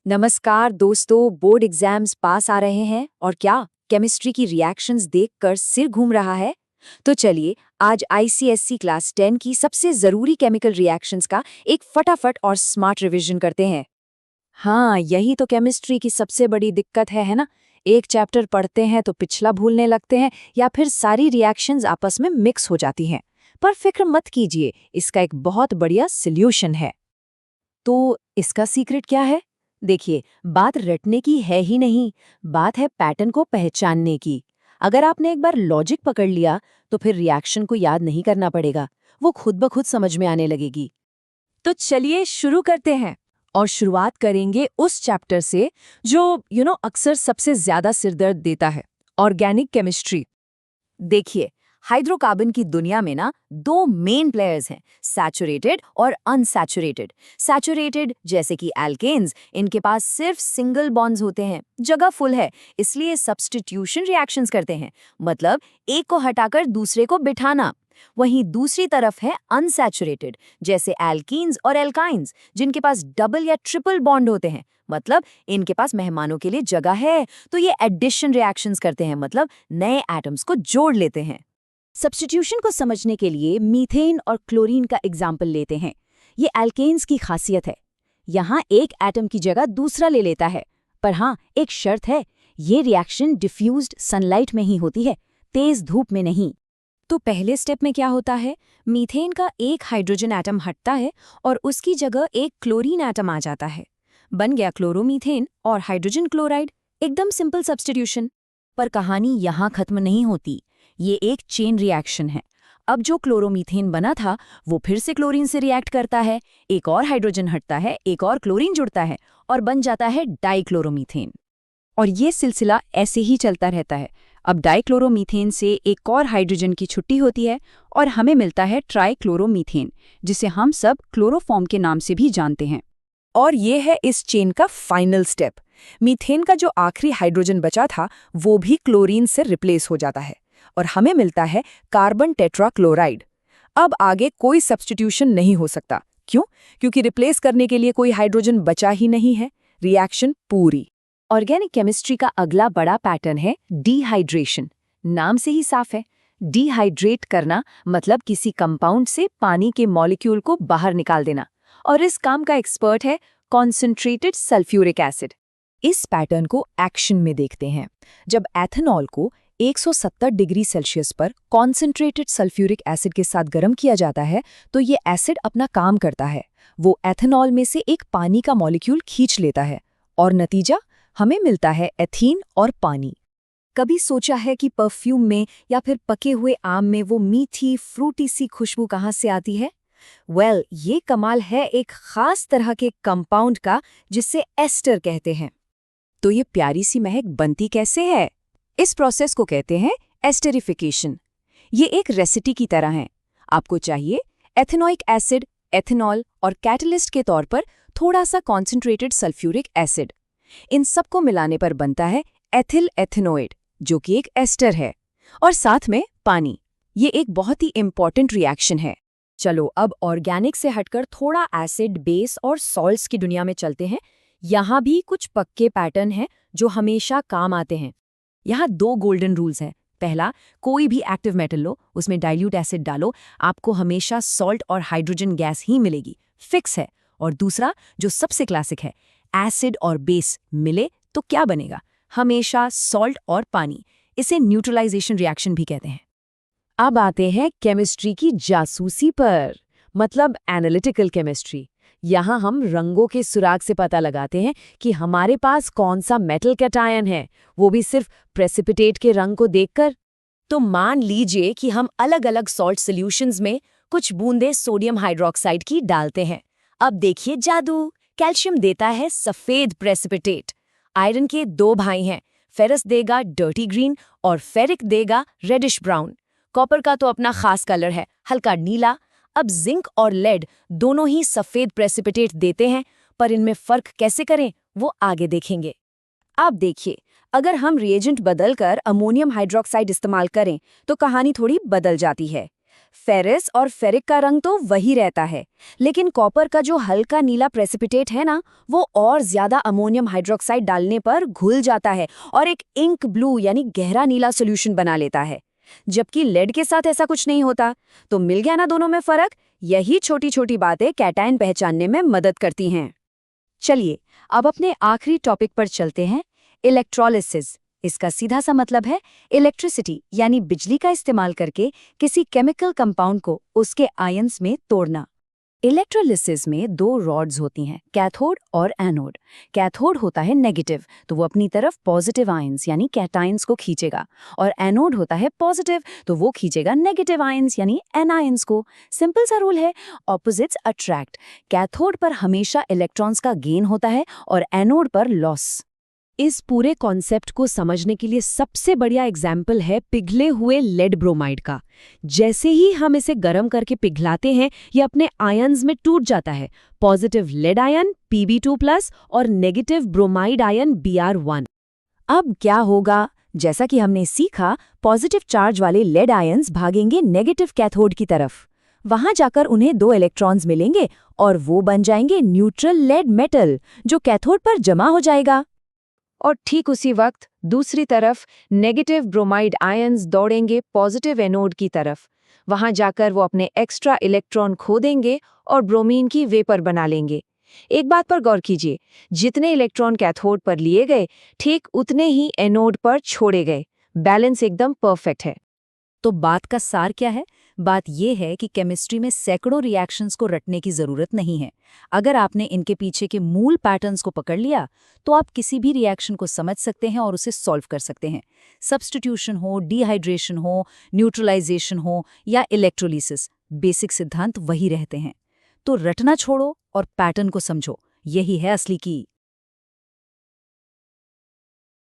नमस्कार दोस्तों, board exams पास आ रहे हैं और क्या केमिस्ट्री की रिएक्शंस देखकर सिर घूम रहा है। तो चलिए आज आईसीएससी क्लास 10 की सबसे जरूरी केमिकल रिएक्शंस का एक फटाफट और स्मार्ट रिवीजन करते हैं। हाँ, यही तो केमिस्ट्री की सबसे बड़ी दिक्कत है ना। एक चैप्टर पढ़ते हैं तो पिछला भूलने लगते हैं या फिर सारी रिएक्शंस आपस में मिक्स हो जाती हैं। पर फिक्र मत कीजिए, इसका एक बहुत बढ़िया सॉल्यूशन है। तो इसका सीक्रेट क्या है? देखिए, बात रटने की है ही नहीं, बात है पैटर्न को पहचानने की। अगर आपने एक बार लॉजिक पकड़ लिया, तो फिर रिएक्शन को याद नहीं करना पड़ेगा, वो खुद ब खुद समझ में आने लगेगी। तो चलिए शुरू करते हैं और शुरुआत करेंगे उस चैप्टर से जो अक्सर सबसे ज्यादा सिरदर्द देता है, ऑर्गेनिक केमिस्ट्री। देखिए, हाइड्रोकार्बन की दुनिया में ना दो मेन प्लेयर्स हैं, सैचुरेटेड और अनसैचुरेटेड। सैचुरेटेड जैसे कि एल्केन्स, इनके पास सिर्फ सिंगल बॉन्ड्स होते हैं, जगह फुल है, इसलिए सब्स्टिट्यूशन रिएक्शंस करते हैं, मतलब एक को हटाकर दूसरे को बिठाना। वहीं दूसरी तरफ है अनसैचुरेटेड, जैसे एल्कीन्स और एल्काइन्स, जिनके पास डबल या ट्रिपल बॉन्ड होते हैं, मतलब इनके पास मेहमानों के लिए जगह है, तो ये एडिशन रिएक्शंस करते हैं, मतलब नए एटम्स को जोड़ लेते हैं। सब्स्टिट्यूशन को समझने के लिए मीथेन और क्लोरीन का एग्जाम्पल लेते हैं। ये एल्केन्स की खासियत है, यहाँ एक एटम की जगह दूसरा ले लेता है। पर हाँ, एक शर्त है, ये रिएक्शन डिफ्यूज्ड सनलाइट में ही होती है, तेज धूप में नहीं। तो पहले स्टेप में क्या होता है, मीथेन का एक हाइड्रोजन एटम हटता है और उसकी जगह एक क्लोरीन एटम आ जाता है। बन गया क्लोरोमीथेन और हाइड्रोजन क्लोराइड, एकदम सिंपल सब्स्टिट्यूशन। पर कहानी यहाँ खत्म नहीं होती, ये एक चेन रिएक्शन है। अब जो क्लोरोमीथेन बना था वो फिर से क्लोरीन से रिएक्ट करता है, एक और हाइड्रोजन हटता है, एक और क्लोरीन जुड़ता है और बन जाता है डाइक्लोरोमीथेन। और ये सिलसिला ऐसे ही चलता रहता है। अब डाइक्लोरोमीथेन से एक और हाइड्रोजन की छुट्टी होती है और हमें मिलता है ट्राइक्लोरोमीथेन, जिसे हम सब क्लोरोफॉर्म के नाम से भी जानते हैं। और ये है इस चेन का फाइनल स्टेप। मीथेन का जो आखिरी हाइड्रोजन बचा था वो भी क्लोरीन से रिप्लेस हो जाता है और हमें मिलता है कार्बन टेट्राक्लोराइड। अब आगे कोई सब्स्टिट्यूशन नहीं हो सकता। क्यों? क्योंकि रिप्लेस करने के लिए कोई हाइड्रोजन बचा ही नहीं है। रिएक्शन पूरी। ऑर्गेनिक केमिस्ट्री का अगला बड़ा पैटर्न है डिहाइड्रेशन। नाम से ही साफ है, डिहाइड्रेट करना मतलब किसी कंपाउंड से पानी के मॉलिक्यूल को बाहर निकाल देना। और इस काम का एक्सपर्ट है कॉन्सेंट्रेटेड सल्फ्यूरिक एसिड। इस पैटर्न को एक्शन में देखते हैं। जब एथेनॉल को 170 डिग्री सेल्सियस पर कॉन्सेंट्रेटेड सल्फ्यूरिक एसिड के साथ गर्म किया जाता है तो ये एसिड अपना काम करता है। वो एथेनॉल में से एक पानी का मॉलिक्यूल खींच लेता है और नतीजा हमें मिलता है एथीन और पानी। कभी सोचा है कि परफ्यूम में या फिर पके हुए आम में वो मीठी फ्रूटी सी खुशबू कहाँ से आती है? ये कमाल है एक खास तरह के कंपाउंड का जिसे एस्टर कहते हैं। तो ये प्यारी सी महक बनती कैसे है? इस प्रोसेस को कहते हैं एस्टरिफिकेशन। ये एक रेसिपी की तरह है। आपको चाहिए एथेनोइक एसिड, एथेनॉल और कैटलिस्ट के तौर पर थोड़ा सा कॉन्सेंट्रेटेड सल्फ्यूरिक एसिड। इन सबको मिलाने पर बनता है एथिल एथेनोइड, जो कि एक एस्टर है, और साथ में पानी। ये एक बहुत ही इंपॉर्टेंट रिएक्शन है। चलो अब ऑर्गेनिक से हटकर थोड़ा एसिड, बेस और सॉल्ट्स की दुनिया में चलते हैं। यहाँ भी कुछ पक्के पैटर्न हैं जो हमेशा काम आते हैं। यहाँ दो गोल्डन रूल्स हैं। पहला, कोई भी एक्टिव मेटल लो, उसमें डाइल्यूट एसिड डालो, आपको हमेशा सॉल्ट और हाइड्रोजन गैस ही मिलेगी, फिक्स है। और दूसरा, जो सबसे क्लासिक है, एसिड और बेस मिले तो क्या बनेगा? हमेशा सॉल्ट और पानी। इसे न्यूट्रलाइजेशन रिएक्शन भी कहते हैं। अब आते हैं केमिस्ट्री की जासूसी पर, मतलब एनालिटिकल केमिस्ट्री। यहाँ हम रंगों के सुराग से पता लगाते हैं कि हमारे पास कौन सा मेटल कैटायन है, वो भी सिर्फ प्रेसिपिटेट के रंग को देखकर। तो मान लीजिए कि हम अलग अलग सॉल्ट सॉल्यूशंस में कुछ बूंदे सोडियम हाइड्रोक्साइड की डालते हैं। अब देखिए जादू, कैल्शियम देता है सफेद प्रेसिपिटेट। आयरन के दो भाई हैं, फेरस देगा डर्टी ग्रीन और फेरिक देगा रेडिश ब्राउन। कॉपर का तो अपना खास कलर है, हल्का नीला। अब जिंक और लेड दोनों ही सफेद प्रेसिपिटेट देते हैं, पर इनमें फर्क कैसे करें वो आगे देखेंगे। अब देखिए, अगर हम रिएजेंट बदलकर अमोनियम हाइड्रोक्साइड इस्तेमाल करें तो कहानी थोड़ी बदल जाती है। फेरस और फेरिक का रंग तो वही रहता है, लेकिन कॉपर का जो हल्का नीला प्रेसिपिटेट है ना, वो और ज्यादा अमोनियम हाइड्रोक्साइड डालने पर घुल जाता है और एक इंक ब्लू यानी गहरा नीला सोल्यूशन बना लेता है। जबकि लेड के साथ ऐसा कुछ नहीं होता। तो मिल गया ना दोनों में फर्क। यही छोटी छोटी बातें कैटायन पहचानने में मदद करती हैं। चलिए अब अपने आखिरी टॉपिक पर चलते हैं, इलेक्ट्रोलिसिस। इसका सीधा सा मतलब है इलेक्ट्रिसिटी यानी बिजली का इस्तेमाल करके किसी केमिकल कंपाउंड को उसके आयंस में तोड़ना। इलेक्ट्रोलिसिस में दो रॉड्स होती हैं, कैथोड और एनोड। कैथोड होता है नेगेटिव, तो वो अपनी तरफ पॉजिटिव आयंस यानी कैटायंस को खींचेगा, और एनोड होता है पॉजिटिव, तो वो खींचेगा नेगेटिव आयंस यानी एनायंस को। सिंपल सा रूल है, ऑपोजिट्स अट्रैक्ट। कैथोड पर हमेशा इलेक्ट्रॉन्स का गेन होता है और एनोड पर लॉस। इस पूरे कॉन्सेप्ट को समझने के लिए सबसे बढ़िया एग्जाम्पल है पिघले हुए लेड ब्रोमाइड का। जैसे ही हम इसे गर्म करके पिघलाते हैं, ये अपने आयन्स में टूट जाता है। पॉजिटिव लेड आयन Pb2+ और नेगेटिव ब्रोमाइड आयन Br1। अब क्या होगा? जैसा कि हमने सीखा, पॉजिटिव चार्ज वाले लेड आयन्स भागेंगे नेगेटिव कैथोड की तरफ। वहां जाकर उन्हें दो इलेक्ट्रॉन्स मिलेंगे और वो बन जाएंगे न्यूट्रल लेड मेटल, जो कैथोड पर जमा हो जाएगा। और ठीक उसी वक्त दूसरी तरफ नेगेटिव ब्रोमाइड आयन्स दौड़ेंगे पॉजिटिव एनोड की तरफ। वहां जाकर वो अपने एक्स्ट्रा इलेक्ट्रॉन खो देंगे और ब्रोमीन की वेपर बना लेंगे। एक बात पर गौर कीजिए, जितने इलेक्ट्रॉन कैथोड पर लिए गए, ठीक उतने ही एनोड पर छोड़े गए। बैलेंस एकदम परफेक्ट है। तो बात का सार क्या है? बात यह है कि केमिस्ट्री में सैकड़ों रिएक्शंस को रटने की जरूरत नहीं है। अगर आपने इनके पीछे के मूल पैटर्न्स को पकड़ लिया, तो आप किसी भी रिएक्शन को समझ सकते हैं और उसे सॉल्व कर सकते हैं। सब्स्टिट्यूशन हो, डिहाइड्रेशन हो, न्यूट्रलाइजेशन हो या इलेक्ट्रोलिसिस, बेसिक सिद्धांत वही रहते हैं। तो रटना छोड़ो और पैटर्न को समझो, यही है असली की।